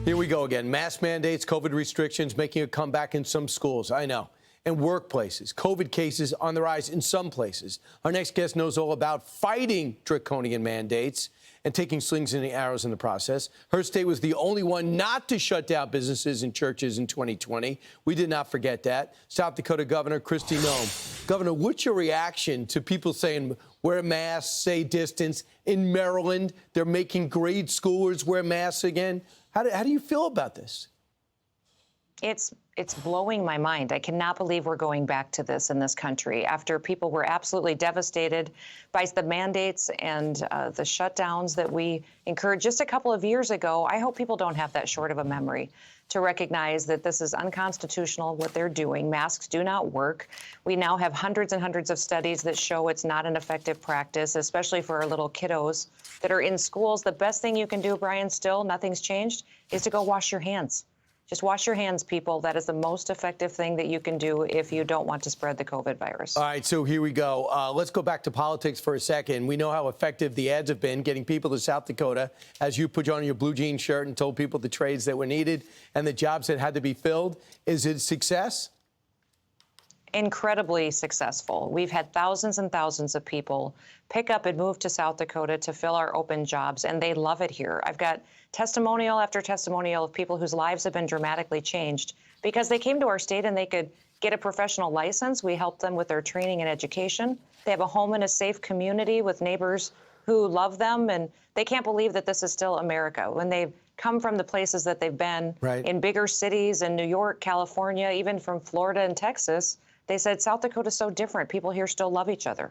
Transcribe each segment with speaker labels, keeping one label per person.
Speaker 1: Here we go again. Mask mandates, COVID restrictions making a comeback in some schools. I know. And workplaces. COVID cases on the rise in some places. Our next guest knows all about fighting draconian mandates and taking slings and arrows in the process. Her state was the only one not to shut down businesses and churches in 2020. We did not forget that. South Dakota Governor Kristi Noem. Governor, what's your reaction to people saying wear masks, stay distance? In Maryland, they're making grade schoolers wear masks again. How do you feel about this?
Speaker 2: It's blowing my mind. I cannot believe we're going back to this in this country after people were absolutely devastated by the mandates and the shutdowns that we incurred just a couple of years ago. I hope people don't have that short of a memory to recognize that this is unconstitutional, what they're doing. Masks do not work. We now have hundreds and hundreds of studies that show it's not an effective practice, especially for our little kiddos that are in schools. The best thing you can do, Brian, still, nothing's changed, is to go wash your hands. Just wash your hands, people. That is the most effective thing that you can do if you don't want to spread the COVID virus.
Speaker 1: All right, so here we go. Let's go back to politics for a second. We know how effective the ads have been getting people to South Dakota as you put on your blue jean shirt and told people the trades that were needed and the jobs that had to be filled. Is it a success?
Speaker 2: Incredibly successful. We've had thousands and thousands of people pick up and move to South Dakota to fill our open jobs, and they love it here. I've got testimonial after testimonial of people whose lives have been dramatically changed because they came to our state and they could get a professional license. We helped them with their training and education. They have a home in a safe community with neighbors who love them, and they can't believe that this is still America. When they've come from the places that they've been in bigger cities in New York, California, even from Florida and Texas, they said South Dakota's so different. People here still love each other.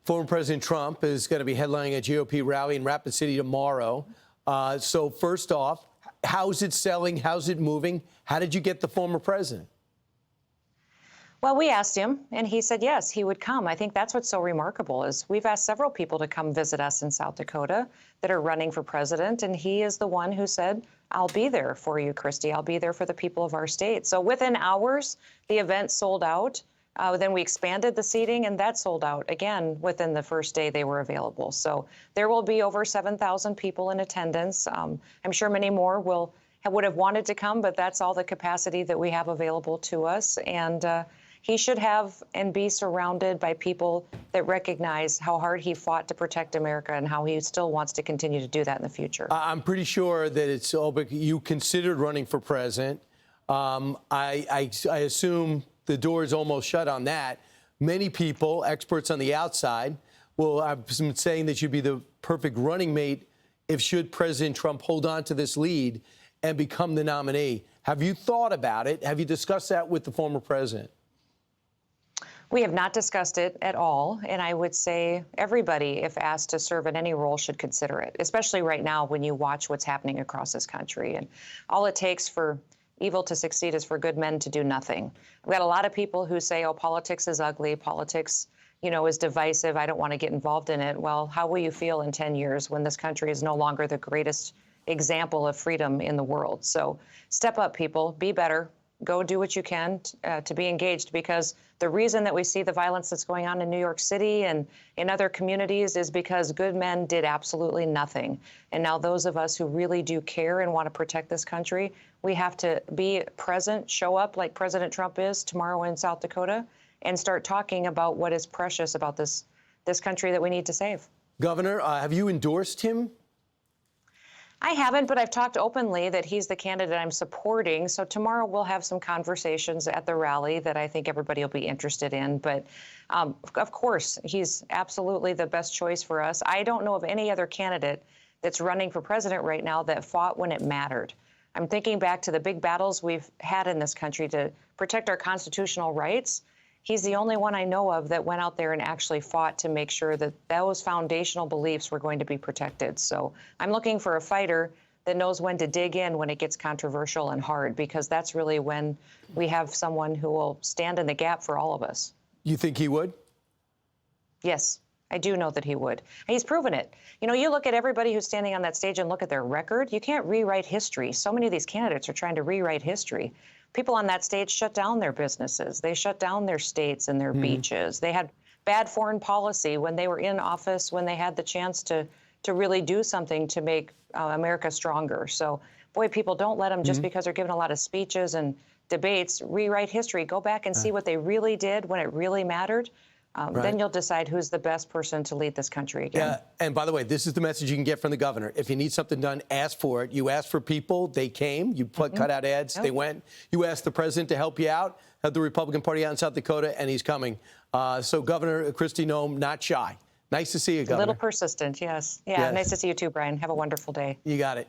Speaker 1: Former President Trump is going to be headlining a GOP rally in Rapid City tomorrow. So first off, how's it selling? How's it moving? How did you get the former president?
Speaker 2: Well, we asked him, and he said yes, he would come. I think that's what's so remarkable is we've asked several people to come visit us in South Dakota that are running for president, and he is the one who said, I'll be there for you, Kristi. I'll be there for the people of our state. So within hours, the event sold out. Then we expanded the seating, and that sold out again within the first day they were available. So there will be over 7,000 people in attendance. I'm sure many more would have wanted to come, but that's all the capacity that we have available to us. And he should have and be surrounded by people that recognize how hard he fought to protect America and how he still wants to continue to do that in the future.
Speaker 1: I'm pretty sure that it's all, but you considered running for president. I assume the door is almost shut on that. Many people, experts on the outside, have been saying that you'd be the perfect running mate should President Trump hold on to this lead and become the nominee. Have you thought about it? Have you discussed that with the former president?
Speaker 2: We have not discussed it at all, and I would say everybody, if asked to serve in any role, should consider it, especially right now when you watch what's happening across this country. And all it takes for evil to succeed is for good men to do nothing. We've got a lot of people who say, oh, politics is ugly, politics, is divisive, I don't want to get involved in it. Well, how will you feel in 10 years when this country is no longer the greatest example of freedom in the world? So step up, people, be better. Go do what you can to be engaged, because the reason that we see the violence that's going on in New York City and in other communities is because good men did absolutely nothing. And now those of us who really do care and want to protect this country, we have to be present, show up like President Trump is tomorrow in South Dakota, and start talking about what is precious about this country that we need to save.
Speaker 1: Governor, have you endorsed him?
Speaker 2: I haven't, but I've talked openly that he's the candidate I'm supporting. So tomorrow we'll have some conversations at the rally that I think everybody will be interested in. But of course, he's absolutely the best choice for us. I don't know of any other candidate that's running for president right now that fought when it mattered. I'm thinking back to the big battles we've had in this country to protect our constitutional rights. He's the only one I know of that went out there and actually fought to make sure that those foundational beliefs were going to be protected. So I'm looking for a fighter that knows when to dig in when it gets controversial and hard, because that's really when we have someone who will stand in the gap for all of us.
Speaker 1: You think he would?
Speaker 2: Yes, I do know that he would. And he's proven it. You look at everybody who's standing on that stage and look at their record. You can't rewrite history. So many of these candidates are trying to rewrite history. People on that stage shut down their businesses. They shut down their states and their beaches. They had bad foreign policy when they were in office, when they had the chance to to really do something to make America stronger. So, boy, people, don't let them, just because they're giving a lot of speeches and debates, rewrite history. Go back and see what they really did when it really mattered. Then you'll decide who's the best person to lead this country again.
Speaker 1: Yeah, and by the way, this is the message you can get from the governor. If you need something done, ask for it. You asked for people, they came. You cut out ads, they went. You asked the president to help you out, had the Republican Party out in South Dakota, and he's coming. So Governor Kristi Noem, not shy. Nice to see you, Governor.
Speaker 2: A little persistent, yes. Yeah, nice to see you too, Brian. Have a wonderful day.
Speaker 1: You got it.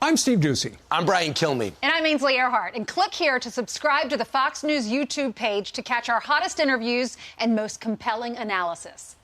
Speaker 3: I'm Steve Ducey.
Speaker 1: I'm Brian Kilmeade.
Speaker 4: And I'm Ainsley Earhart. And click here to subscribe to the Fox News YouTube page to catch our hottest interviews and most compelling analysis.